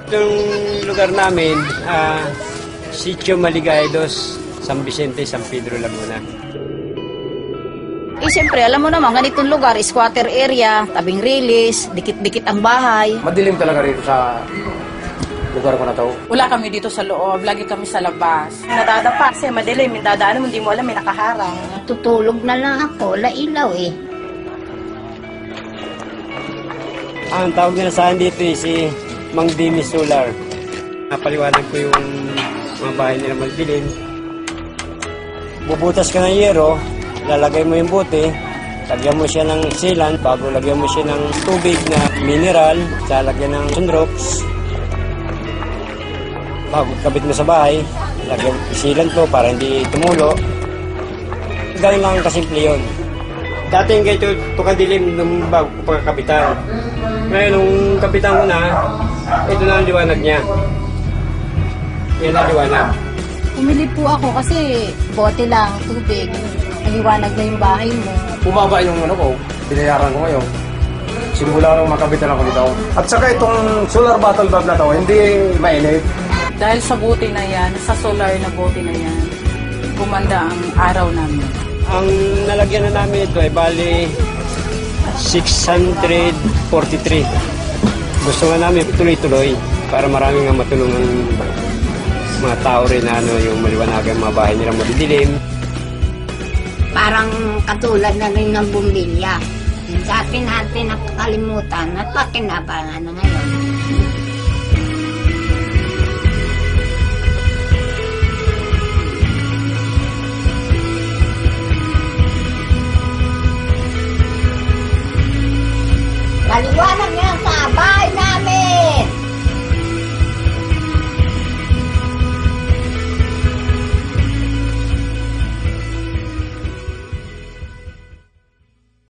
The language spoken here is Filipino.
Itong lugar namin, Sitio Maligaya Dos, San Vicente, San Pedro, Laguna. Siyempre, alam mo naman, ganitong lugar, squatter area, tabing release, dikit-dikit ang bahay. Madilim talaga rito sa lugar ko na to. Wala kami dito sa loob, lagi kami sa labas. Nadadapa kasi madilim, yung dadaan mo, hindi mo alam, may nakaharang. Tutulog na lang ako, wala ilaw eh. Ang tawag nila sa akin dito si Mang Dimi Solar. Napaliwanag ko yung mga bahay nila magdilim. Bubutas ka ng yero, lalagay mo yung bote, lagyan mo siya ng sealant, bago lagyan mo siya ng tubig na mineral, lagyan ng sunrox. Bago kabit mo sa bahay, lagyan sealant mo para hindi tumulo. Ganun lang kasimple yun. Dati yung ganito, tukadilim nung bago ko pagkapitan. Ngayon, nung kapitan ko na, ito na ang liwanag niya. Yan ang liwanag. Umili po ako kasi bote lang, tubig. Maliwanag na yung bahay mo. Bumaba yung ano ko, binayaran ko ngayon. Simula nung makabitan ako dito. At saka itong solar bottle valve na to, hindi mainit. Dahil sa buti na yan, sa solar na buti na yan, gumanda ang araw namin. Ang nalagyan na namin ito ay bali 643. Gusto nga namin tuloy-tuloy para marami nga matulungan mga tao rin na yung maliwanagan mga bahay nila madidilim. Parang katulad na rin ng bumbilya. Dati natin nakakalimutan at pakinabangan na ngayon. Maliwanag nga sa bahay na